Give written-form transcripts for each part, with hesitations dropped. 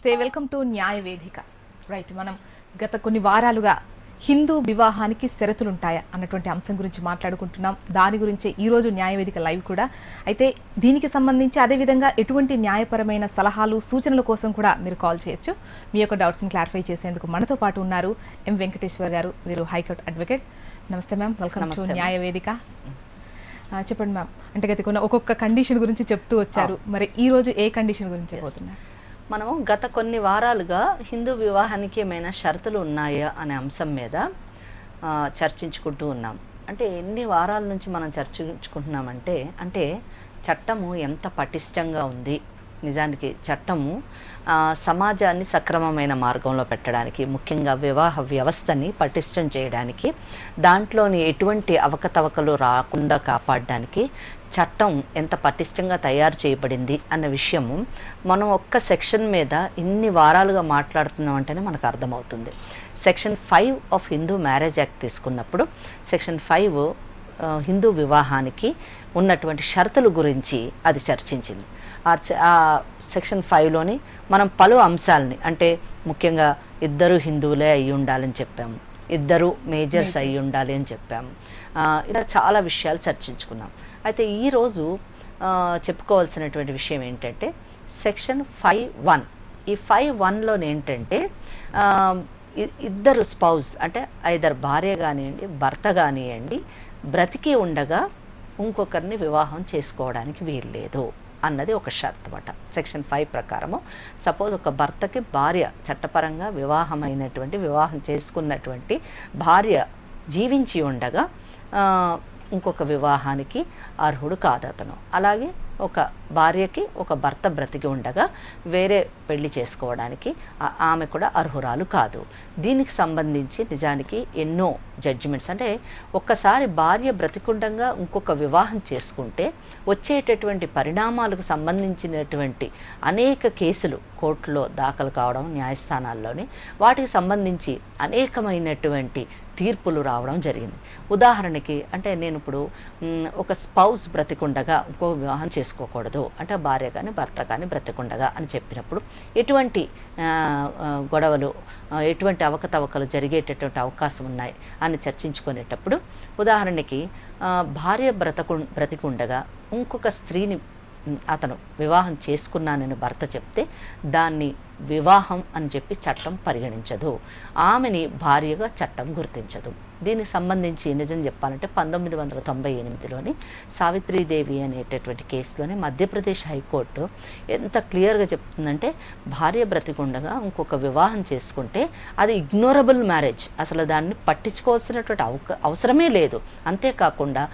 నమస్తే, welcome to న్యాయ వేదిక. రైట్, మనం గత కొన్ని వారాలుగా హిందూ వివాహానికి షరతులుంటాయా అన్నటువంటి అంశం గురించి మాట్లాడుకుంటున్నాం. దాని గురించి ఈరోజు న్యాయవేదిక లైవ్ కూడా. అయితే దీనికి సంబంధించి అదేవిధంగా ఎటువంటి న్యాయపరమైన సలహాలు సూచనల కోసం కూడా మీరు కాల్ చేయొచ్చు. మీ యొక్క డౌట్స్ని క్లారిఫై చేసేందుకు మనతో పాటు ఉన్నారు ఎం వెంకటేశ్వర్ గారు, వీరు హైకోర్టు అడ్వకేట్. నమస్తే మ్యామ్, వెల్కమ్ టు న్యాయవేదిక. చెప్పండి మ్యామ్, అంటే గత ఒక్కొక్క కండిషన్ గురించి చెప్తూ వచ్చారు, మరి ఈ రోజు ఏ కండిషన్ గురించి చెప్పబోతున్నారు? మనం గత కొన్ని వారాలుగా హిందూ వివాహానికి ఏమైనా షరతులు ఉన్నాయా అనే అంశం మీద చర్చించుకుంటూ ఉన్నాం. అంటే ఎన్ని వారాల నుంచి మనం చర్చించుకుంటున్నామంటే చట్టము ఎంత పటిష్టంగా ఉంది. నిజానికి చట్టము సమాజాన్ని సక్రమమైన మార్గంలో పెట్టడానికి, ముఖ్యంగా వివాహ వ్యవస్థని పటిష్టం చేయడానికి, దాంట్లోని ఎటువంటి అవకతవకలు రాకుండా కాపాడడానికి చట్టం ఎంత పటిష్టంగా తయారు చేయబడింది అన్న విషయము మనం ఒక్క సెక్షన్ మీద ఇన్ని వారాలుగా మాట్లాడుతున్నాం అంటేనే మనకు అర్థమవుతుంది. Section 5 of Hindu marriage act తీసుకున్నప్పుడు సెక్షన్ 5 హిందూ వివాహానికి ఉన్నటువంటి షరతుల గురించి అది చర్చించింది. ఆ సెక్షన్ 5లోని మనం పలు అంశాలని, అంటే ముఖ్యంగా ఇద్దరు హిందువులే అయి ఉండాలని చెప్పాము, ఇద్దరు మేజర్స్ అయి ఉండాలి అని చెప్పాము. ఇలా చాలా విషయాలు చర్చించుకున్నాం. అయితే ఈరోజు చెప్పుకోవాల్సినటువంటి విషయం ఏంటంటే సెక్షన్ 5(1). ఈ 5(1)లోనే ఏంటంటే ఇద్దరు స్పౌస్, అంటే ఐదర్ భార్య కానివ్వండి భర్త కానివ్వండి, బ్రతికి ఉండగా ఇంకొకరిని వివాహం చేసుకోవడానికి వీల్లేదు అన్నది ఒక షరతు అన్నమాట. సెక్షన్ 5 ప్రకారము సపోజ్ ఒక భర్తకి భార్య చట్టపరంగా వివాహం చేసుకున్నటువంటి భార్య జీవించి ఉండగా ఇంకొక వివాహానికి అర్హుడు కాదు అతను. అలాగే ఒక భార్యకి ఒక భర్త బ్రతికి ఉండగా వేరే పెళ్లి చేసుకోవడానికి ఆమె కూడా అర్హురాలు కాదు. దీనికి సంబంధించి నిజానికి ఎన్నో జడ్జిమెంట్స్, అంటే ఒక్కసారి భార్య బ్రతికుండగా ఇంకొక వివాహం చేసుకుంటే వచ్చేటటువంటి పరిణామాలకు సంబంధించినటువంటి అనేక కేసులు కోర్టులో దాఖలు కావడం, న్యాయస్థానాల్లోని వాటికి సంబంధించి అనేకమైనటువంటి తీర్పులు రావడం జరిగింది. ఉదాహరణకి అంటే నేను ఇప్పుడు ఒక స్పౌస్ బ్రతికుండగా ఇంకో వివాహం చేసుకోకూడదు, అంటే భార్య కానీ భర్త కానీ బ్రతికుండగా అని చెప్పినప్పుడు ఎటువంటి గొడవలు, ఎటువంటి అవకతవకలు జరిగేటటువంటి అవకాశం ఉన్నాయి అని చర్చించుకునేటప్పుడు, ఉదాహరణకి భార్య బ్రతికుండగా ఇంకొక స్త్రీని అతను వివాహం చేసుకున్నానని భర్త చెప్తే దాన్ని వివాహం అని చెప్పి చట్టం పరిగణించదు, ఆమెని భార్యగా చట్టం గుర్తించదు. దీనికి సంబంధించి నిజం చెప్పాలంటే 1998లోని సావిత్రీదేవి అనేటటువంటి కేసులోని మధ్యప్రదేశ్ హైకోర్టు ఎంత క్లియర్గా చెప్తుందంటే భార్య బ్రతికుండగా ఇంకొక వివాహం చేసుకుంటే అది ఇగ్నోరబుల్ మ్యారేజ్, అసలు దాన్ని పట్టించుకోవాల్సినటువంటి అవసరమే లేదు. అంతేకాకుండా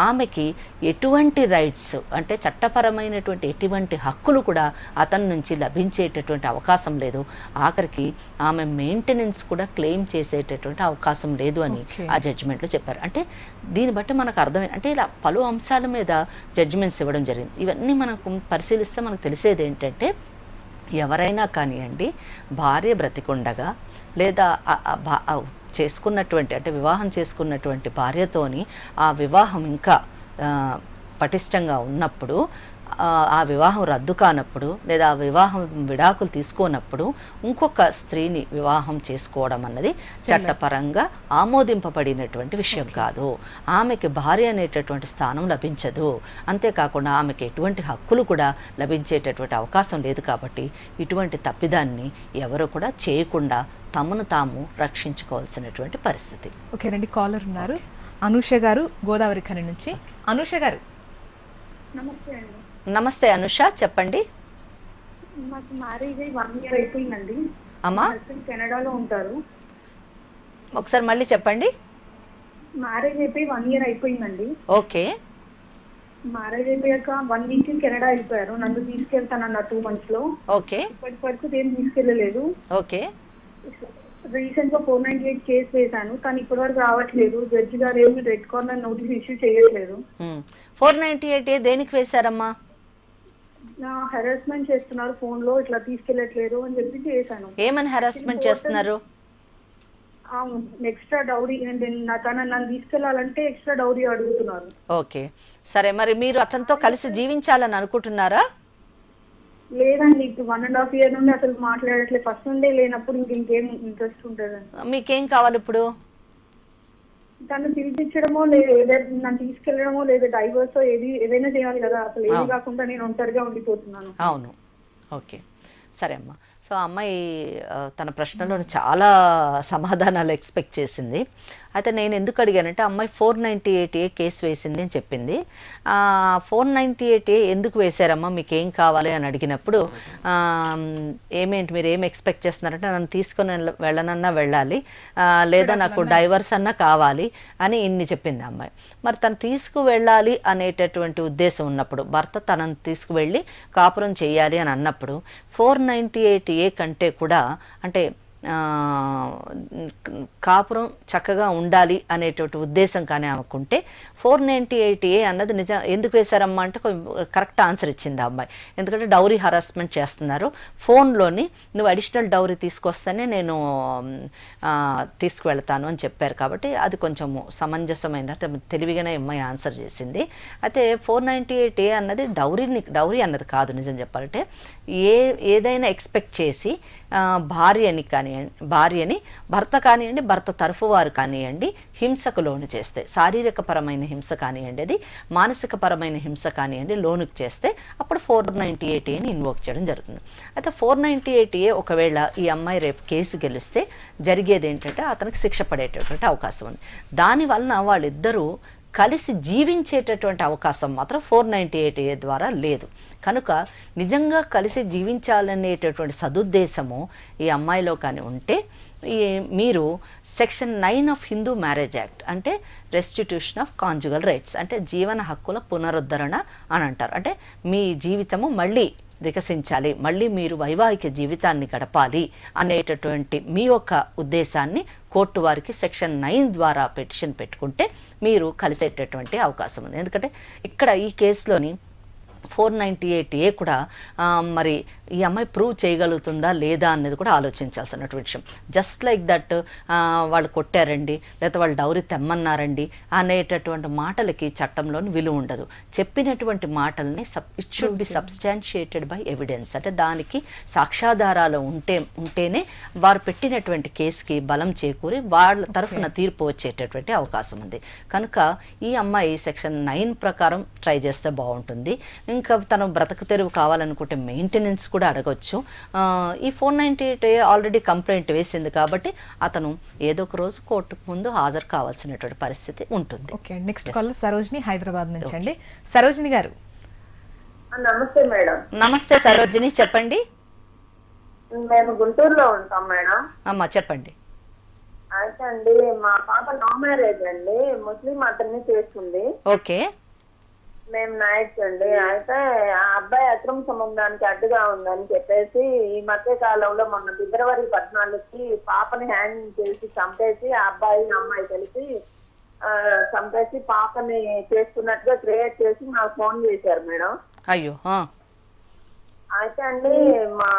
ఆమెకి ఎటువంటి రైట్స్, అంటే చట్టపరమైనటువంటి ఎటువంటి హక్కులు కూడా అతని నుంచి లభించేటటువంటి అవకాశం లేదు. ఆఖరికి ఆమె మెయింటెనెన్స్ కూడా క్లెయిమ్ చేసేటటువంటి అవకాశం లేదు అని ఆ జడ్జిమెంట్లో చెప్పారు. అంటే దీన్ని బట్టి మనకు అర్థమైంది, అంటే ఇలా పలు అంశాల మీద జడ్జిమెంట్స్ ఇవ్వడం జరిగింది. ఇవన్నీ మనకు పరిశీలిస్తే మనకు తెలిసేది ఏంటంటే, ఎవరైనా కానివ్వండి భార్య బ్రతికుండగా లేదా చేసుకున్నటువంటి, అంటే వివాహం చేసుకున్నటువంటి భార్యతోని ఆ వివాహం ఇంకా పటిష్టంగా ఉన్నప్పుడు, ఆ వివాహం రద్దు కానప్పుడు లేదా ఆ వివాహం విడాకులు తీసుకోనప్పుడు ఇంకొక స్త్రీని వివాహం చేసుకోవడం అన్నది చట్టపరంగా ఆమోదింపబడినటువంటి విషయం కాదు. ఆమెకి భార్య అనేటటువంటి స్థానం లభించదు. అంతేకాకుండా ఆమెకి ఎటువంటి హక్కులు కూడా లభించేటటువంటి అవకాశం లేదు. కాబట్టి ఇటువంటి తప్పిదాన్ని ఎవరు కూడా చేయకుండా తమను తాము రక్షించుకోవాల్సినటువంటి పరిస్థితి. ఓకేనండి, కాలర్ ఉన్నారు అనూష గారు, గోదావరి ఖని నుంచి. అనూష గారు నమస్తే అండి. నమస్తే అనూష, చెప్పండి. మాకు మ్యారేజ్ 1 year అయిపోయిందండి. అమ్మా, కెనడాలో ఉంటారు. ఒకసారి మళ్ళీ చెప్పండి. మ్యారేజ్ అయిపోయి 1 year అయిపోయిందండి. ఓకే. మ్యారేజ్ అయిపోయాక 1 week కెనడా వెళ్ళిపోయారు. నన్ను తీసుకెళ్తానన్న 2 months లో. ఓకే. ఇప్పటి వరకు ఏం తీసుకెళ్ళలేదు. ఓకే. రీసెంట్ గా 498 కేసు వేశాను, కానీ ఇప్పటి వరకు రావట్లేదు. జడ్జి గారు ఏమి రెడ్ కార్నర్ నోటీస్ ఇష్యూ చేయట్లేదు. 498 దేనికి వేశారమ్మా? హెరాస్మెంట్ చేస్తున్నారు ఫోన్ లో, ఇట్లా తీసుకెళ్ళట్లేదు అని చెప్పి చేశాను. ఏమని హెరాస్మెంట్ చేస్తున్నారు? ఎక్స్ట్రా డౌరీ, నన్ను తీసుకెళ్లాలంటే ఎక్స్ట్రా డౌరీ అడుగుతున్నారు. ఓకే, సరే. మరి మీరు అతనితో కలిసి జీవించాలని అనుకుంటున్నారా? లేదండి, ఇప్పుడు 1.5 year నుండి అసలు మాట్లాడట్లేదు. ఫస్ట్ నుండే లేనప్పుడు ఇంకేం ఇంట్రెస్ట్ ఉంటుందండి. మీకేం కావాలి ఇప్పుడు? తను పిలిపించడమో లేదా నన్ను తీసుకెళ్లడమో లేదా డైవర్స్ ఏదైనా చేయాలి కదా. అసలు ఏది కాకుండా నేను ఒంటరిగా ఉండిపోతున్నాను. అవును, ఓకే, సరే అమ్మా. సో అమ్మాయి తన ప్రశ్నలో చాలా సమాధానాలు ఎక్స్పెక్ట్ చేసింది. అయితే నేను ఎందుకు అడిగానంటే అమ్మాయి 498A కేసు వేసింది అని చెప్పింది. 498A ఎందుకు వేశారమ్మా, మీకు ఏం కావాలి అని అడిగినప్పుడు ఏమేంటి మీరు ఏం ఎక్స్పెక్ట్ చేస్తున్నారంటే నన్ను తీసుకొని వెళ్ళనన్నా వెళ్ళాలి, లేదా నాకు డైవర్స్ అన్నా కావాలి అని ఇన్ని చెప్పింది అమ్మాయి. మరి తను తీసుకువెళ్ళాలి అనేటటువంటి ఉద్దేశం ఉన్నప్పుడు, భర్త తనను తీసుకువెళ్ళి కాపురం చేయాలి అని అన్నప్పుడు 498A కంటే కూడా అంటే కాపురం చక్కగా ఉండాలి అనేటువంటి ఉద్దేశం కానీ ఆమెకుంటే 498A అన్నది నిజం ఎందుకు వేశారమ్మా అంటే కరెక్ట్ ఆన్సర్ ఇచ్చింది ఆ అమ్మాయి. ఎందుకంటే డౌరీ హరాస్మెంట్ చేస్తున్నారు, ఫోన్లోని నువ్వు అడిషనల్ డౌరీ తీసుకొస్తేనే నేను తీసుకువెళ్తాను అని చెప్పారు. కాబట్టి అది కొంచెం సమంజసమైన తెలివిగానే అమ్మాయి ఆన్సర్ చేసింది. అయితే 498A అన్నది డౌరీ అన్నది కాదు. నిజం చెప్పాలంటే ఏదైనా ఎక్స్పెక్ట్ చేసి భార్యని భర్త కానివ్వండి, భర్త తరఫు వారు కానివ్వండి హింసకు లోను చేస్తే, శారీరక పరమైన హింస కానివ్వండి, అది మానసిక పరమైన హింస కానివ్వండి లోనుకు చేస్తే అప్పుడు 498Aని ఇన్వోక్ చేయడం జరుగుతుంది. అయితే 498A ఒకవేళ ఈ అమ్మాయి రేపు కేసు గెలిస్తే జరిగేది ఏంటంటే అతనికి శిక్ష పడేటటువంటి అవకాశం ఉంది. దానివలన వాళ్ళిద్దరూ కలిసి జీవించేటటువంటి అవకాశం మాత్రం 498A ద్వారా లేదు. కనుక నిజంగా కలిసి జీవించాలనేటటువంటి సదుద్దేశము ఈ అమ్మాయిలో కానీ ఉంటే మీరు section 9 of Hindu marriage act అంటే రెస్టిట్యూషన్ ఆఫ్ కాంజుగల్ రైట్స్ అంటే జీవన హక్కుల పునరుద్ధరణ అని అంటారు. అంటే మీ జీవితము మళ్ళీ వికసించాలి, మళ్ళీ మీరు వైవాహిక జీవితాన్ని గడపాలి అనేటటువంటి మీ యొక్క ఉద్దేశాన్ని కోర్టు వారికి సెక్షన్ 9 ద్వారా పిటిషన్ పెట్టుకుంటే మీరు కలిసేటటువంటి అవకాశం ఉంది. ఎందుకంటే ఇక్కడ ఈ కేసులోని 498A కూడా మరి ఈ అమ్మాయి ప్రూవ్ చేయగలుగుతుందా లేదా అనేది కూడా ఆలోచించాల్సినటువంటి విషయం. జస్ట్ లైక్ దట్ వాళ్ళు కొట్టారండి లేకపోతే వాళ్ళు డౌరీ తెమ్మన్నారండి అనేటటువంటి మాటలకి చట్టంలోని విలువ ఉండదు. చెప్పినటువంటి మాటల్ని it should be substantiated by evidence అంటే దానికి సాక్ష్యాధారాలు ఉంటేనే వారు పెట్టినటువంటి కేసుకి బలం చేకూరి వాళ్ళ తరఫున తీర్పు వచ్చేటటువంటి అవకాశం ఉంది. కనుక ఈ అమ్మాయి సెక్షన్ 9 ప్రకారం ట్రై చేస్తే బాగుంటుంది. ఇంకా తను బ్రతకు తెరువు కావాలనుకుంటే మెయింటెనెన్స్ కూడా అడగొచ్చు. ఈ 498A ఆల్రెడీ కంప్లైంట్ వేసింది కాబట్టి అతను ఏదో ఒక రోజు కోర్టుకు ముందు హాజరు కావాల్సినటువంటి పరిస్థితి ఉంటుంది. Okay, next call Sarojini Hyderabad నుంచి అండి. సరోజిని గారు. నమస్తే మేడం. నమస్తే సరోజిని, చెప్పండి. మేము గుంటూరులో ఉంటాం మేడం. అమ్మా చెప్పండి. అయితే అండి మా పాప లవ్ మ్యారేజ్ అండి, ముస్లిం అతన్ని చేస్తుంది. ఓకే, మేము నాయక్స్ అండి. అయితే ఆ అబ్బాయి అక్రమ సంబంధానికి అడ్డుగా ఉందని చెప్పేసి ఈ మధ్య కాలంలో మొన్న ఫిబ్రవరి 14కి పాపని హ్యాంగ్ చేసి చంపేసి ఆ అబ్బాయి అమ్మాయి కలిసి చంపేసి పాపని చేసుకున్నట్టుగా క్రియేట్ చేసి నాకు ఫోన్ చేశారు మేడం. అయ్యో. అయితే అండి మా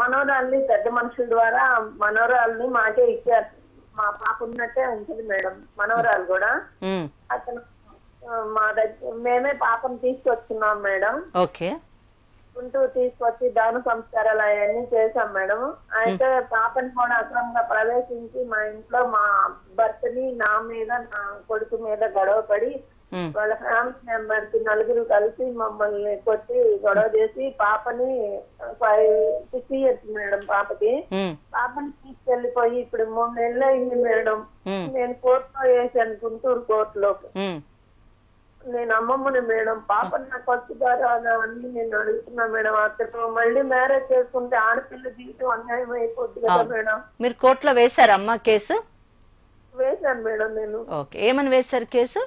మనోరాల్ని పెద్ద మనుషుల ద్వారా మనోరాల్ని మాకే ఇచ్చారు. మా పాప ఉన్నట్టే ఉంటుంది మేడం మనోరాలు కూడా. అతను మా దగ్గర మేమే పాపను తీసుకొచ్చున్నాం మేడం. ఓకే, గుంటూరు తీసుకొచ్చి దాన సంస్కారాలు అవన్నీ చేశాం మేడం. అయితే పాపని కూడా అక్రమంగా ప్రవేశించి మా ఇంట్లో మా భర్తని నా మీద నా కొడుకు మీద గొడవ పడి వాళ్ళ ఫ్యామిలీ మెంబర్స్ 4 కలిసి మమ్మల్ని కొట్టి గొడవ చేసి పాపని 6 years మేడం పాపని తీసుకెళ్లిపోయి ఇప్పుడు 3 నెలలు అయింది మేడం. నేను కోర్టులో వేసాను, గుంటూరు కోర్టులో. నేను అమ్మమ్మని మేడం. పాప నాకు వచ్చుతారా అని నేను అడుగుతున్నా మేడం. అతను మళ్ళీ మ్యారేజ్ చేసుకుంటే ఆడపిల్ల జీవితం అన్యాయం అయిపోద్ది కదా మేడం. మీరు కోర్టులో వేశారమ్మా కేసు? వేశాను మేడం నేను. ఓకే, ఏమని వేశారు కేసు?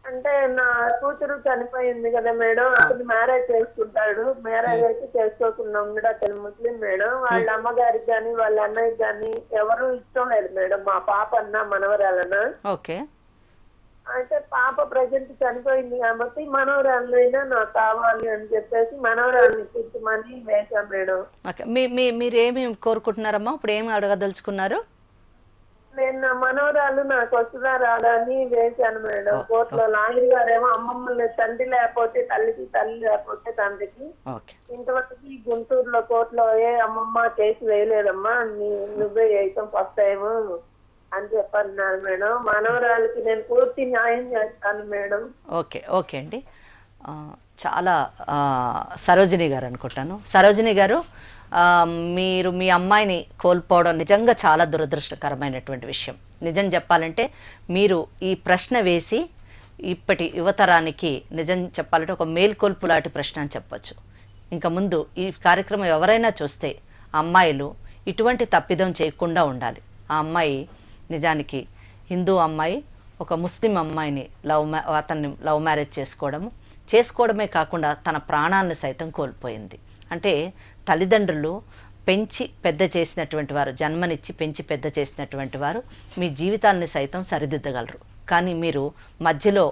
అంటే నా కూతురు చనిపోయింది కదా మేడం, అతను మ్యారేజ్ చేసుకుంటాడు. మ్యారేజ్ అయితే చేసుకోకుండా ఉన్నాడు. అతను ముస్లిం మేడం. వాళ్ళ అమ్మగారికి కానీ వాళ్ళ అన్నయ్యకి కానీ ఎవరు ఇష్టం లేదు మేడం మా పాప అన్న మనవరాలన్నా. ఓకే, అయితే పాప ప్రజెంట్ చనిపోయింది కాబట్టి మనవరాలైనా నాకు కావాలి అని చెప్పేసి మనవరాలని ఇప్పించమని వేశాం మేడం. ఓకే, మీరేమి కోరుకుంటున్నారమ్మా? ఇప్పుడు ఏమి అడగదలుచుకున్నారు? నేను నా మనవరాలు నాకు వస్తుందా రాదా అని వేశాను మేడం. కోర్టులో లాయర్ గారేమో అమ్మమ్మల్ని తండ్రి లేకపోతే తల్లికి, తల్లి లేకపోతే తండ్రికి. ఓకే. ఇంతవరకు ఈ గుంటూరులో కోర్టులో ఏ అమ్మమ్మ కేసు వేయలేదమ్మా, నువ్వే వేయటం ఫస్ట్ టైం అని చెప్పన్నారు మేడం. మనవరాలకి నేను పూర్తి న్యాయం చేస్తాను మేడం. ఓకే ఓకే అండి. చాలా సరోజిని గారు అనుకుంటాను. సరోజిని గారు, మీరు మీ అమ్మాయిని కోల్పోవడం నిజంగా చాలా దురదృష్టకరమైనటువంటి విషయం. నిజం చెప్పాలంటే మీరు ఈ ప్రశ్న వేసి ఇప్పటి యువతరానికి నిజం చెప్పాలంటే ఒక మేల్కొల్పు లాంటి ప్రశ్న అని చెప్పచ్చు. ఇంకా ముందు ఈ కార్యక్రమం ఎవరైనా చూస్తే అమ్మాయిలు ఇటువంటి తప్పిదం చేయకుండా ఉండాలి. ఆ అమ్మాయి నిజానికి హిందూ అమ్మాయి ఒక ముస్లిం అమ్మాయిని అతన్ని లవ్ మ్యారేజ్ చేసుకోవడమే కాకుండా తన ప్రాణాలను సైతం కోల్పోయింది. అంటే తల్లిదండ్రులు పెంచి పెద్ద చేసినటువంటి వారు, జన్మనిచ్చి పెంచి పెద్ద చేసినటువంటి వారు మీ జీవితాన్ని సైతం సరిదిద్దగలరు. కానీ మీరు మధ్యలో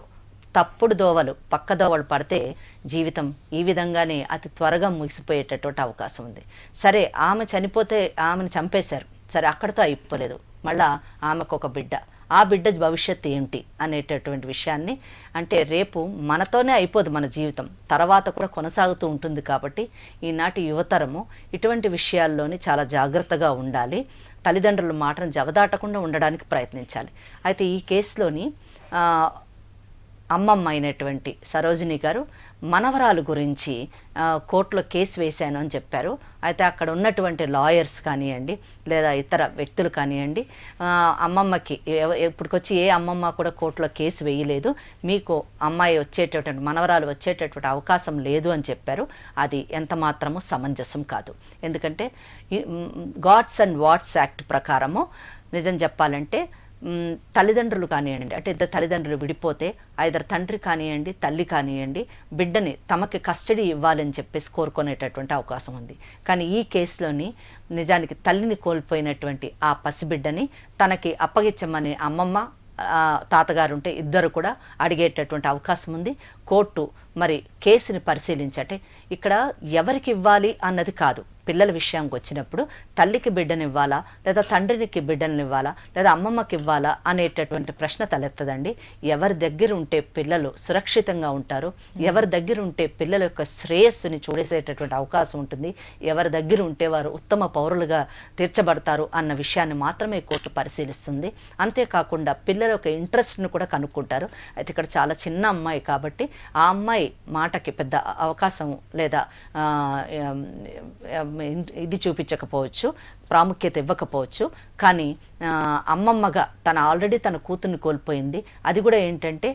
తప్పుడు దోవలు, పక్క దోవలు పడితే జీవితం ఈ విధంగానే అతి త్వరగా ముగిసిపోయేటటువంటి అవకాశం ఉంది. సరే, ఆమె చనిపోతే ఆమెను చంపేశారు, సరే అక్కడితో అయిపోలేదు, మళ్ళా ఆమెకు ఒక బిడ్డ, ఆ బిడ్డ భవిష్యత్తు ఏంటి అనేటటువంటి విషయాన్ని, అంటే రేపు మనతోనే అయిపోదు మన జీవితం, తర్వాత కూడా కొనసాగుతూ ఉంటుంది. కాబట్టి ఈనాటి యువతరము ఇటువంటి విషయాల్లోని చాలా జాగ్రత్తగా ఉండాలి. తల్లిదండ్రుల మాటను జవదాటకుండా ఉండడానికి ప్రయత్నించాలి. అయితే ఈ కేసులోని అమ్మమ్మ అయినటువంటి సరోజిని గారు మనవరాలు గురించి కోర్టులో కేసు వేశాను అని చెప్పారు. అయితే అక్కడ ఉన్నటువంటి లాయర్స్ కానివ్వండి, లేదా ఇతర వ్యక్తులు కానివ్వండి, అమ్మమ్మకి ఇప్పటికొచ్చి ఏ అమ్మమ్మ కూడా కోర్టులో కేసు వేయలేదు, మీకు అమ్మాయి వచ్చేటటువంటి మనవరాలు వచ్చేటటువంటి అవకాశం లేదు అని చెప్పారు. అది ఎంత మాత్రము సమంజసం కాదు. ఎందుకంటే గాడ్స్ అండ్ వాట్స్ యాక్ట్ ప్రకారము నిజం చెప్పాలంటే తల్లిదండ్రులు కానివ్వండి, అంటే ఇద్దరు తల్లిదండ్రులు విడిపోతే ఐదరు తండ్రి కానివ్వండి, తల్లి కానివ్వండి, బిడ్డని తమకి కస్టడీ ఇవ్వాలని చెప్పేసి కోరుకునేటటువంటి అవకాశం ఉంది. కానీ ఈ కేసులోని నిజానికి తల్లిని కోల్పోయినటువంటి ఆ పసిబిడ్డని తనకి అప్పగించమని అమ్మమ్మ, తాతగారు ఉంటే ఇద్దరు కూడా అడిగేటటువంటి అవకాశం ఉంది. కోర్టు మరి కేసుని పరిశీలించటే ఇక్కడ ఎవరికి ఇవ్వాలి అన్నది కాదు, పిల్లల విషయానికి వచ్చినప్పుడు తల్లికి బిడ్డనివ్వాలా, లేదా తండ్రికి బిడ్డనివ్వాలా, లేదా అమ్మమ్మకి ఇవ్వాలా అనేటటువంటి ప్రశ్న తలెత్తదండి. ఎవరి దగ్గర ఉంటే పిల్లలు సురక్షితంగా ఉంటారు, ఎవరి దగ్గర ఉంటే పిల్లల యొక్క శ్రేయస్సుని చూడేసేటటువంటి అవకాశం ఉంటుంది, ఎవరి దగ్గర ఉంటే వారు ఉత్తమ పౌరులుగా తీర్చబడతారు అన్న విషయాన్ని మాత్రమే కోర్టు పరిశీలిస్తుంది. అంతేకాకుండా పిల్లల యొక్క ఇంట్రెస్ట్ని కూడా కనుక్కుంటారు. అయితే ఇక్కడ చాలా చిన్న అమ్మాయి కాబట్టి ఆ అమ్మాయి మాటకి పెద్ద అవకాశం లేదా ఇది చూపించకపోవచ్చు, ప్రాముఖ్యత ఇవ్వకపోవచ్చు. కానీ అమ్మమ్మగా ఆల్రెడీ తన కూతుర్ని కోల్పోయింది. అది కూడా ఏంటంటే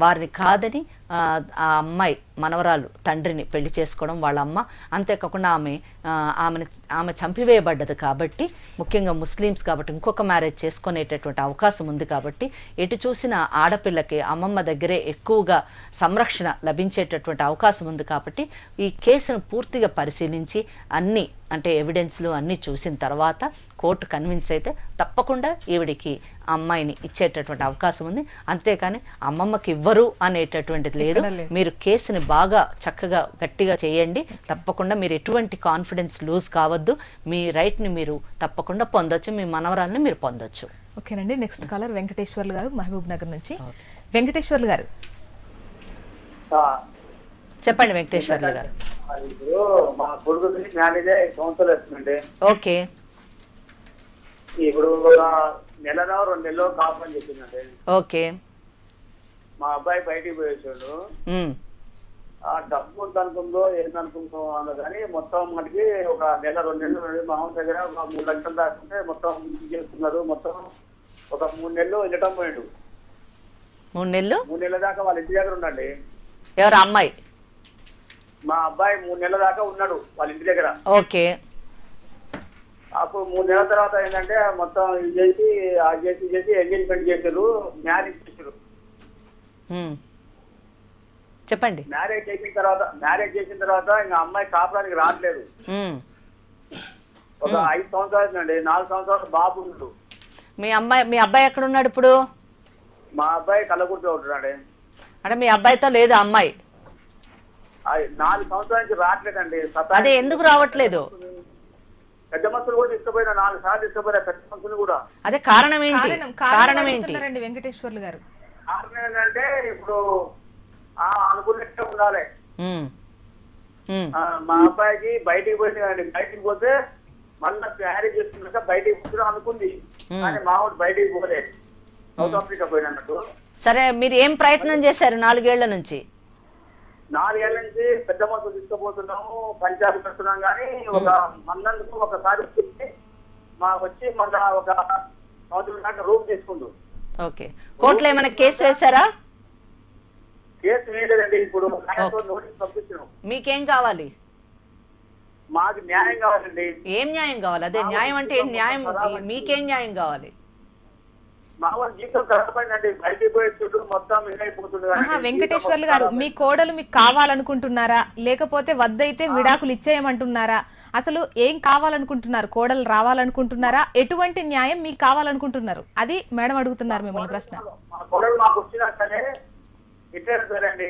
వారిని కాదని ఆ అమ్మాయి మనవరాలు తండ్రిని పెళ్లి చేసుకోవడం వాళ్ళ అమ్మ. అంతేకాకుండా ఆమె చంపివేయబడ్డది కాబట్టి, ముఖ్యంగా ముస్లిమ్స్ కాబట్టి ఇంకొక మ్యారేజ్ చేసుకునేటటువంటి అవకాశం ఉంది. కాబట్టి ఎటు చూసిన ఆడపిల్లకి అమ్మమ్మ దగ్గరే ఎక్కువగా సంరక్షణ లభించేటటువంటి అవకాశం ఉంది. కాబట్టి ఈ కేసును పూర్తిగా పరిశీలించి అన్ని అంటే ఎవిడెన్స్లు అన్నీ చూసిన తర్వాత కోర్టు కన్విన్స్ అయితే తప్పకుండా ఈవిడికి అమ్మాయిని ఇచ్చేటటువంటి అవకాశం ఉంది. అంతేకాని అమ్మమ్మకి ఇవ్వరు అనేటటువంటిది లేదు. మీరు కేసుని బాగా చక్కగా గట్టిగా చేయండి. తప్పకుండా మీరు ఎటువంటి కాన్ఫిడెన్స్ లూజ్ కావద్దు. మీ రైట్ని మీరు తప్పకుండా పొందొచ్చు, మీ మనవరాల్ని మీరు పొందొచ్చు. ఓకేనండి. నెక్స్ట్ కాలర్ వెంకటేశ్వర్లు గారు మహబూబ్ నగర్ నుంచి. వెంకటేశ్వర్లు గారు చెప్పండి. వెంకటేశ్వర్లు గారు, మా కొడుకు మ్యారేజ్ 5 సంవత్సరాలు వస్తుందండి. ఓకే. ఇప్పుడు ఒక నెలలో 2 నెలలు కాపని చెప్పిందండి. ఓకే. మా అబ్బాయి బయటికి పోయేసాడు. ఆ డబ్బు అనుకుందో ఏందనుకుందో అన్న కానీ మొత్తం మనకి ఒక నెల 2 నెలలు మా అమ్మ దగ్గర ఒక 3 లక్షలు దాకుంటే మొత్తం చేస్తున్నారు. మొత్తం ఒక 3 నెలలు వెళ్ళటం పోయాడు. 3 నెలలు 3 నెలల దాకా వాళ్ళ ఇంటి దగ్గర ఉండండి. ఎవరు అమ్మాయి? మా అబ్బాయి 3 నెలల దాకా ఉన్నాడు వాళ్ళ ఇంటి దగ్గర. ఓకే. అప్పుడు 3 నెలల తర్వాత ఏంటంటే మొత్తం ఇది చేసి ఎంగేజ్మెంట్ చేశారు, మ్యారేజ్ చేశారు. చెప్పండి. మ్యారేజ్ చేసిన తర్వాత ఇంకా అమ్మాయి కాపురానికి రావట్లేదు. ఒక 5 సంవత్సరాలు అండి, 4 సంవత్సరాలు బాబు ఉన్నాడు. మీ అబ్బాయి ఎక్కడ ఉన్నాడు ఇప్పుడు? మా అబ్బాయి కళ్ళకుర్తిలో ఉంటున్నాడు. అంటే మీ అబ్బాయితో లేదు అమ్మాయి? 4 సంవత్సరాల నుంచి రావట్లేదండి. అదే ఎందుకు రావట్లేదు? పెద్ద మనుషులు కూడా తీసుకుపోయినా 4 సార్లు తీసుకుపోయినా పెద్ద మనుషులు కూడా. అదే కారణం ఏంటి? కారణం ఏంటి? అడుగుతున్నారండి వెంకటేశ్వర్లు గారు. కారణం ఏంటంటే ఇప్పుడు అనుకున్నట్టే ఉండాలి. మా అబ్బాయికి బయటికి పోయింది కదండి, బయటికి పోతే మళ్ళీ మ్యారేజ్ చేసుకున్నాక బయటికి పోతున్నా అనుకుంది, కానీ మా వాడు బయటికి పోలేదు, సౌత్ ఆఫ్రికా పోయినట్టు. సరే, మీరు ఏం ప్రయత్నం చేశారు 4 ఏళ్ల నుంచి? 4 ఏళ్ల నుంచి పెద్ద మనుషులు తీసుకుపోతున్నాము, పంచాయతీ పెడుతున్నాం, కానీ ఒక మందందుకు ఒకసారి వచ్చింది మాకు వచ్చి మళ్ళా ఒక సంవత్సరం దాకా రూమ్ తీసుకుంటూ. ఓకే, కోర్టులో ఏమైనా కేసు వేశారా? కేసు వేయలేదండి. ఇప్పుడు నోటీస్ పంపించాం. మీకేం కావాలి? మాకు న్యాయం కావాలండి. ఏం న్యాయం కావాలి? అదే న్యాయం అంటే ఏం న్యాయం? మీకేం న్యాయం కావాలి? మా వాళ్ళ జీవితం కష్టపడిందండి, బయటికి పోయే చుట్టూ మొత్తం ఇదైపోతుంది. వెంకటేశ్వర్లు గారు, మీ కోడలు మీకు కావాలనుకుంటున్నారా, లేకపోతే వద్దయితే విడాకులు ఇచ్చేయమంటున్నారా? అసలు ఏం కావాలనుకుంటున్నారు? కోడలు రావాలనుకుంటున్నారా? ఎటువంటి న్యాయం మీకు కావాలనుకుంటున్నారు? అది మేడం అడుగుతున్నారు మిమ్మల్ని ప్రశ్న. మా కోడలు మాకు వచ్చినాకనే ఇచ్చేస్తారండి,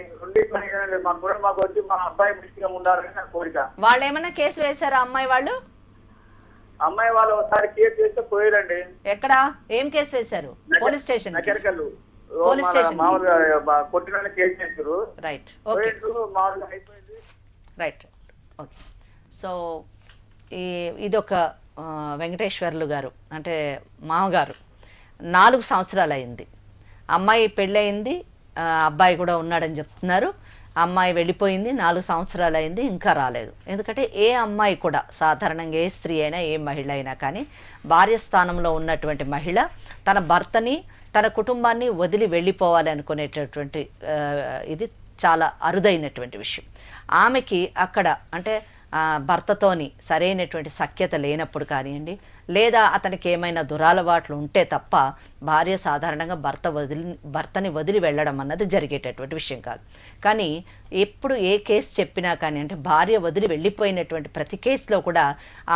మా కోడలు మాకు వచ్చి మా అబ్బాయి మంచిగా ఉండాలని నా కోరిక. వాళ్ళు ఏమైనా కేసు వేశారా అమ్మాయి వాళ్ళు? అమ్మాయి వాళ్ళు ఒకసారి కేసు చేస్తే పోయారండి. ఎక్కడ? ఏం కేసు వేశారు? Police station? Nakarikallu police station మామూలుగా కొట్టిన కేసు చేశారు. రైట్, ఓకే, మామూలుగా అయిపోయింది. Right, okay. సో ఇదొక వెంకటేశ్వర్లు గారు అంటే మామగారు 4 సంవత్సరాలు అయింది, అమ్మాయి పెళ్ళయింది, అబ్బాయి కూడా ఉన్నాడని చెప్తున్నారు. అమ్మాయి వెళ్ళిపోయింది, 4 సంవత్సరాలు అయింది, ఇంకా రాలేదు. ఎందుకంటే ఏ అమ్మాయి కూడా సాధారణంగా ఏ స్త్రీ అయినా ఏ మహిళ అయినా కానీ భార్య స్థానంలో ఉన్నటువంటి మహిళ తన భర్తని తన కుటుంబాన్ని వదిలి వెళ్ళిపోవాలి అనుకునేటటువంటి ఇది చాలా అరుదైనటువంటి విషయం. ఆమెకి అక్కడ అంటే భర్తతోని సరైనటువంటి సఖ్యత లేనప్పుడు కానివ్వండి, లేదా అతనికి ఏమైనా దురలవాట్లు ఉంటే తప్ప భార్య సాధారణంగా భర్తని వదిలి వెళ్ళడం అన్నది జరిగేటటువంటి విషయం కాదు. కానీ ఎప్పుడు ఏ కేసు చెప్పినా కానీ అంటే భార్య వదిలి వెళ్ళిపోయినటువంటి ప్రతి కేసులో కూడా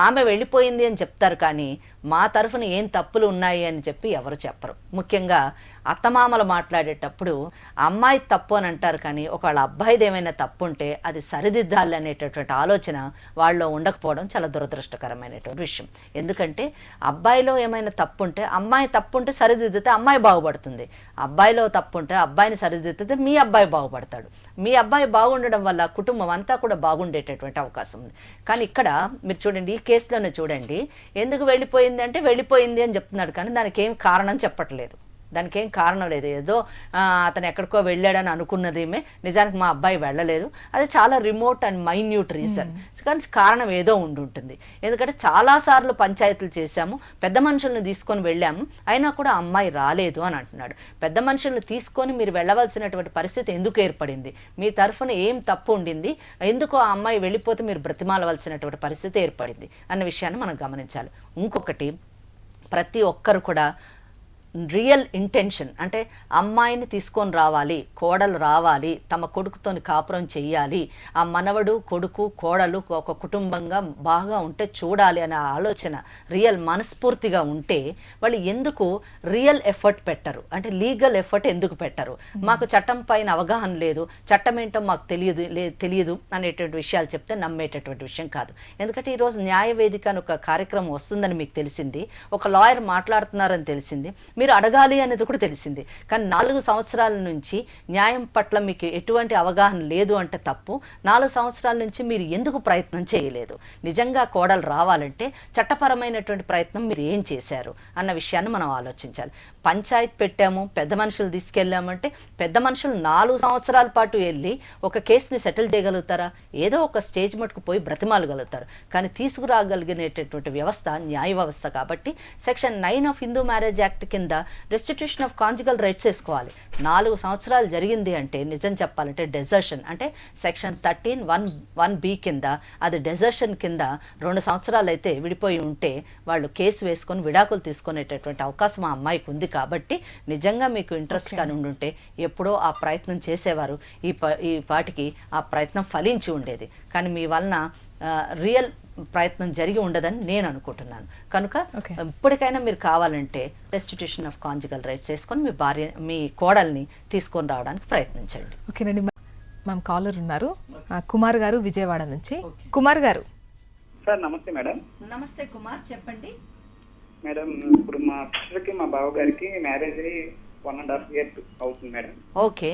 ఆమె వెళ్ళిపోయింది అని చెప్తారు, కానీ మా తరఫున ఏం తప్పులు ఉన్నాయి అని చెప్పి ఎవరు చెప్పరు. ముఖ్యంగా అత్తమామలు మాట్లాడేటప్పుడు అమ్మాయి తప్పు అని అంటారు, కానీ ఒకవేళ అబ్బాయిది ఏమైనా తప్పు ఉంటే అది సరిదిద్దాలి అనేటటువంటి ఆలోచన వాళ్ళలో ఉండకపోవడం చాలా దురదృష్టకరమైనటువంటి విషయం. ఎందుకంటే అబ్బాయిలో ఏమైనా తప్పు ఉంటే అమ్మాయి తప్పు ఉంటే సరిదిద్దితే అమ్మాయి బాగుపడుతుంది, అబ్బాయిలో తప్పు ఉంటే అబ్బాయిని సరిదిద్దితే మీ అబ్బాయి బాగుపడతాడు. మీ అబ్బాయి బాగుండడం వల్ల కుటుంబం అంతా కూడా బాగుండేటటువంటి అవకాశం ఉంది. కానీ ఇక్కడ మీరు చూడండి, ఈ కేసులోనే చూడండి, ఎందుకు వెళ్ళిపోయింది అంటే వెళ్ళిపోయింది అని చెప్తున్నాడు, కానీ దానికి ఏం కారణం చెప్పట్లేదు. దానికి ఏం కారణం లేదు. ఏదో అతను ఎక్కడికో వెళ్ళాడని అనుకున్నదేమే, నిజానికి మా అబ్బాయి వెళ్ళలేదు. అది చాలా రిమోట్ అండ్ మైన్యూట్ రీజన్, కానీ కారణం ఏదో ఉండుంటుంది. ఎందుకంటే చాలాసార్లు పంచాయతీలు చేశాము, పెద్ద మనుషులను తీసుకొని వెళ్ళాము, అయినా కూడా అమ్మాయి రాలేదు అని అంటున్నాడు. పెద్ద మనుషులను తీసుకొని మీరు వెళ్ళవలసినటువంటి పరిస్థితి ఎందుకు ఏర్పడింది? మీ తరఫున ఏం తప్పు ఉండింది? ఎందుకు ఆ అమ్మాయి వెళ్ళిపోతే మీరు బ్రతిమాలవలసినటువంటి పరిస్థితి ఏర్పడింది అన్న విషయాన్ని మనం గమనించాలి. ఇంకొకటి, ప్రతి ఒక్కరు కూడా రియల్ ఇంటెన్షన్ అంటే అమ్మాయిని తీసుకొని రావాలి, కోడలు రావాలి, తమ కొడుకుతోని కాపురం చెయ్యాలి, ఆ మనవడు కొడుకు కోడలు ఒక కుటుంబంగా బాగా ఉంటే చూడాలి అనే ఆలోచన రియల్ మనస్ఫూర్తిగా ఉంటే వాళ్ళు ఎందుకు రియల్ ఎఫర్ట్ పెట్టరు? అంటే లీగల్ ఎఫర్ట్ ఎందుకు పెట్టరు? మాకు చట్టం పైన అవగాహన లేదు, చట్టం ఏంటో మాకు తెలియదు అనేటువంటి విషయాలు చెప్తే నమ్మేటటువంటి విషయం కాదు. ఎందుకంటే ఈరోజు న్యాయవేదిక అని ఒక కార్యక్రమం వస్తుందని మీకు తెలిసింది, ఒక లాయర్ మాట్లాడుతున్నారని తెలిసింది, మీరు అడగాలి అనేది కూడా తెలిసింది. కానీ 4 సంవత్సరాల నుంచి న్యాయం పట్ల మీకు ఎటువంటి అవగాహన లేదు అంటే తప్పు. 4 సంవత్సరాల నుంచి మీరు ఎందుకు ప్రయత్నం చేయలేదు? నిజంగా కోడలు రావాలంటే చట్టపరమైనటువంటి ప్రయత్నం మీరు ఏం చేశారు అన్న విషయాన్ని మనం ఆలోచించాలి. పంచాయతీ పెట్టాము, పెద్ద మనుషులు తీసుకెళ్ళామంటే పెద్ద మనుషులు 4 సంవత్సరాల పాటు వెళ్ళి ఒక కేసుని సెటిల్ చేయగలుగుతారా? ఏదో ఒక స్టేజ్ మటుకు పోయి బ్రతిమాలగలుగుతారు, కానీ తీసుకురాగలిగినటువంటి వ్యవస్థ న్యాయ వ్యవస్థ. కాబట్టి section 9 of Hindu marriage act కింద రెస్టిట్యూషన్ ఆఫ్ కాంజుగల్ రైట్స్ వేసుకోవాలి. 4 సంవత్సరాలు జరిగింది అంటే నిజం చెప్పాలంటే డెజర్షన్ అంటే సెక్షన్ 13(1)(1)(b) కింద అది డెజర్షన్ కింద 2 సంవత్సరాలు అయితే విడిపోయి ఉంటే వాళ్ళు కేసు వేసుకొని విడాకులు తీసుకునేటటువంటి అవకాశం ఆ అమ్మాయికి ఉంది. కాబట్టి నిజంగా మీకు ఇంట్రెస్ట్ కానీ ఉండుంటే ఎప్పుడో ఆ ప్రయత్నం చేసేవారు, ఈ పాటికి ఆ ప్రయత్నం ఫలించి ఉండేది. కానీ మీ వలన రియల్ ప్రయత్నం జరిగి ఉండదని నేను అనుకుంటున్నాను. కనుక ఇప్పటికైనా మీరు కావాలంటే రెస్టిట్యూషన్ ఆఫ్ కాంజుగల్ రైట్స్ వేసుకొని మీ కోడల్ని తీసుకొని రావడానికి ప్రయత్నించండి. ఓకేనండి. మ్యామ్ కాలర్ ఉన్నారు, కుమార్ గారు విజయవాడ నుంచి. కుమార్ గారు, సార్ నమస్తే మేడం. నమస్తే కుమార్, చెప్పండి. మేడం ఇప్పుడు మా సిస్టర్కి మా బావగారికి మ్యారేజ్ అయ్యి 1.5 years అవుతుంది మేడం. ఓకే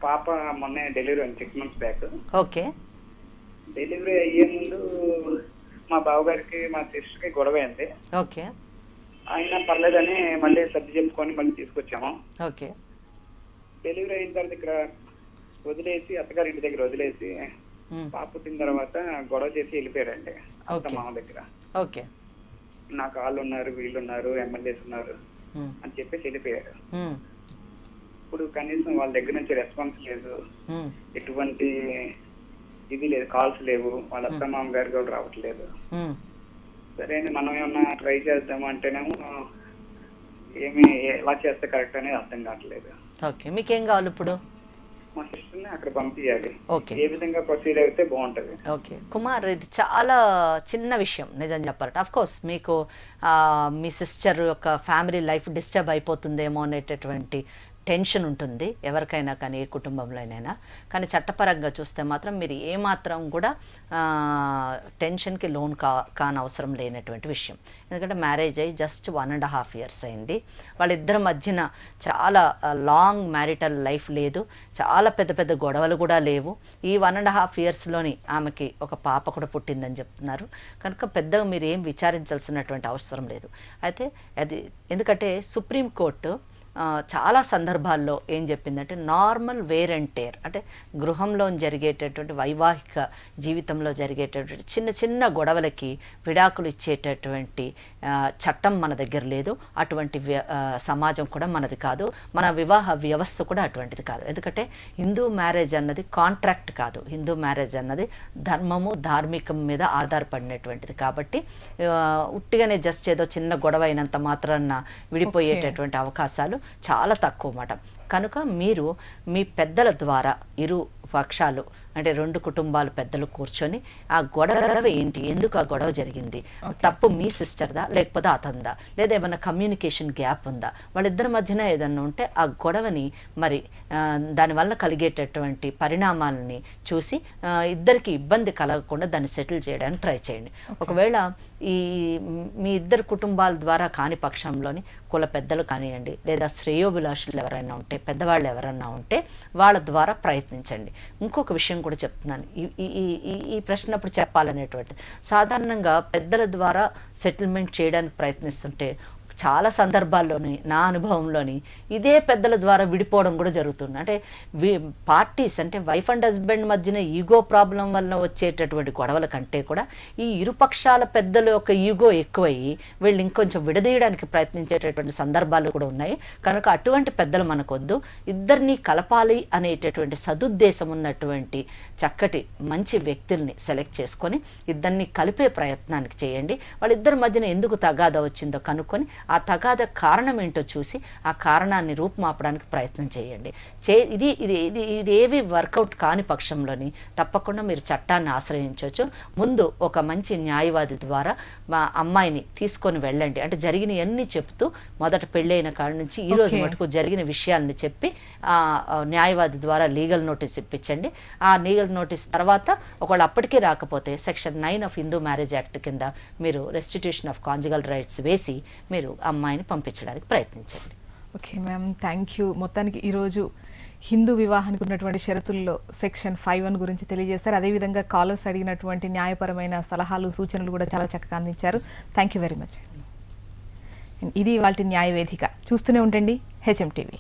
పాప మొన్నే డెలివరీ అయింది 6 months బ్యాక్. ఓకే డెలివరీ అయ్యే ముందు మా బావగారికి మా సిస్టర్కి గొడవ అయింది. ఓకే అయినా పర్లేదని మళ్ళీ సర్ది చెప్పుకొని మళ్ళీ తీసుకొచ్చాము. ఓకే డెలివరీ అయిన తర్వాత ఇక్కడ వదిలేసి అత్తగారి ఇంటి దగ్గర వదిలేసి పాప పుట్టిన తర్వాత గొడవ చేసి వెళ్ళిపోయాడండి అత్త మామ దగ్గర. ఓకే నాకు వాళ్ళు ఉన్నారు, వీళ్ళు ఉన్నారు, ఎమ్మెల్యేస్ ఉన్నారు అని చెప్పేసి వెళ్ళిపోయారు. ఇప్పుడు కనీసం వాళ్ళ దగ్గర నుంచి రెస్పాన్స్ లేదు, ఎటువంటి ఇది లేదు, కాల్స్ లేవు, వాళ్ళ అత్త మామ గారు కూడా రావట్లేదు. సరే మనం ఏమన్నా ట్రై చేద్దాము అంటేనేమో ఏమి ఎలా చేస్తే కరెక్ట్ అనేది అర్థం కావట్లేదు. ఓకే మీకేం కావాలి ఇప్పుడు? మా సిస్టర్ని అక్కడ పంపించాలి. ఓకే ఏ విధంగా ప్రొసీడ్ అయితే బాగుంటుంది? ఓకే కుమార్, ఇది చాలా చిన్న విషయం నిజం చెప్పాలంటే. అఫ్ కోర్స్ మీకు మీ సిస్టర్ యొక్క ఫ్యామిలీ లైఫ్ డిస్టర్బ్ అయిపోతుందేమో అనేటటువంటి టెన్షన్ ఉంటుంది ఎవరికైనా కానీ, ఏ కుటుంబంలోనైనా. కానీ చట్టపరంగా చూస్తే మాత్రం మీరు ఏమాత్రం కూడా టెన్షన్కి లోన్ కానవసరం లేనటువంటి విషయం. ఎందుకంటే మ్యారేజ్ అయ్యి జస్ట్ 1.5 years అయింది. వాళ్ళిద్దరి మధ్యన చాలా లాంగ్ మ్యారిటల్ లైఫ్ లేదు, చాలా పెద్ద పెద్ద గొడవలు కూడా లేవు. ఈ 1.5 yearsలోని ఆమెకి ఒక పాప కూడా పుట్టిందని చెప్తున్నారు. కనుక పెద్దగా మీరు ఏం విచారించాల్సినటువంటి అవసరం లేదు. అయితే అది ఎందుకంటే సుప్రీంకోర్టు చాలా సందర్భాల్లో ఏం చెప్పిందంటే నార్మల్ వేర్ అండ్ టేర్ అంటే గృహంలో జరిగేటటువంటి వైవాహిక జీవితంలో జరిగేటటువంటి చిన్న చిన్న గొడవలకి విడాకులు ఇచ్చేటటువంటి చట్టం మన దగ్గర లేదు. అటువంటి సమాజం కూడా మనది కాదు, మన వివాహ వ్యవస్థ కూడా అటువంటిది కాదు. ఎందుకంటే హిందూ మ్యారేజ్ అన్నది కాంట్రాక్ట్ కాదు, హిందూ మ్యారేజ్ అన్నది ధర్మము ధార్మికం మీద ఆధారపడినటువంటిది. కాబట్టి ఉట్టిగానే జస్ట్ ఏదో చిన్న గొడవ అయినంత మాత్రాన విడిపోయేటటువంటి అవకాశాలు చాలా తక్కువ మాట. కనుక మీరు మీ పెద్దల ద్వారా ఇరు పక్షాలు అంటే 2 కుటుంబాలు పెద్దలు కూర్చొని ఆ గొడవ ఏంటి, ఎందుకు ఆ గొడవ జరిగింది, తప్పు మీ సిస్టర్దా లేకపోతే అతనిదా, లేదా ఏమైనా కమ్యూనికేషన్ గ్యాప్ ఉందా, వాళ్ళిద్దరి మధ్యన ఏదన్నా ఉంటే ఆ గొడవని మరి దానివల్ల కలిగేటటువంటి పరిణామాలని చూసి ఇద్దరికి ఇబ్బంది కలగకుండా దాన్ని సెటిల్ చేయడానికి ట్రై చేయండి. ఒకవేళ ఈ మీ ఇద్దరు కుటుంబాల ద్వారా కాని పక్షంలోని కుల పెద్దలు కానివ్వండి, లేదా శ్రేయోభిలాషులు ఎవరైనా ఉంటే, పెద్దవాళ్ళు ఎవరైనా ఉంటే వాళ్ళ ద్వారా ప్రయత్నించండి. ఇంకొక విషయం కూడా చెప్తున్నాను, ఈ ప్రశ్న అప్పుడు చెప్పాలనేటువంటి సాధారణంగా పెద్దల ద్వారా సెటిల్మెంట్ చేయడానికి ప్రయత్నిస్తుంటే చాలా సందర్భాల్లోని నా అనుభవంలోని ఇదే పెద్దల ద్వారా విడిపోవడం కూడా జరుగుతుంది. అంటే పార్టీస్ అంటే వైఫ్ అండ్ హస్బెండ్ మధ్యన ఈగో ప్రాబ్లం వల్ల వచ్చేటటువంటి గొడవల కంటే కూడా ఈ ఇరుపక్షాల పెద్దల యొక్క ఈగో ఎక్కువయ్యి వీళ్ళు ఇంకొంచెం విడదీయడానికి ప్రయత్నించేటటువంటి సందర్భాలు కూడా ఉన్నాయి. కనుక అటువంటి పెద్దలు మనకొద్దు. ఇద్దరిని కలపాలి అనేటటువంటి సదుద్దేశం ఉన్నటువంటి చక్కటి మంచి వ్యక్తుల్ని సెలెక్ట్ చేసుకొని ఇద్దరిని కలిపే ప్రయత్నానికి చేయండి. వాళ్ళిద్దరి మధ్యన ఎందుకు తగాదా వచ్చిందో కనుక్కొని ఆ తగాద కారణం ఏంటో చూసి ఆ కారణాన్ని రూపుమాపడానికి ప్రయత్నం చేయండి. ఇది ఇది ఇది ఇది ఏవి వర్కౌట్ కాని పక్షంలోని తప్పకుండా మీరు చట్టాన్ని ఆశ్రయించవచ్చు. ముందు ఒక మంచి న్యాయవాది ద్వారా మా అమ్మాయిని తీసుకొని వెళ్ళండి. అంటే జరిగిన అన్ని చెప్తూ మొదట పెళ్ళైన కాడి నుంచి ఈ రోజు మటుకు జరిగిన విషయాలని చెప్పి న్యాయవాది ద్వారా లీగల్ నోటీస్ ఇప్పించండి. ఆ లీగల్ నోటీస్ తర్వాత ఒకవేళ అప్పటికీ రాకపోతే section 9 of Hindu marriage act కింద మీరు రెస్టిట్యూషన్ ఆఫ్ కాంజుగల్ రైట్స్ వేసి మీరు అమ్మాయిని పంపించడానికి ప్రయత్నించండి. Okay ma'am, thank you. మొత్తానికి ఈరోజు హిందూ వివాహానికి ఉన్నటువంటి షరతుల్లో సెక్షన్ 5(1) గురించి తెలియజేశారు. అదేవిధంగా కాలర్స్ అడిగినటువంటి న్యాయపరమైన సలహాలు సూచనలు కూడా చాలా చక్కగా అందించారు. Thank you very much. ఇది ఇవాల్టి న్యాయ వేదిక. చూస్తూనే ఉండండి HM TV.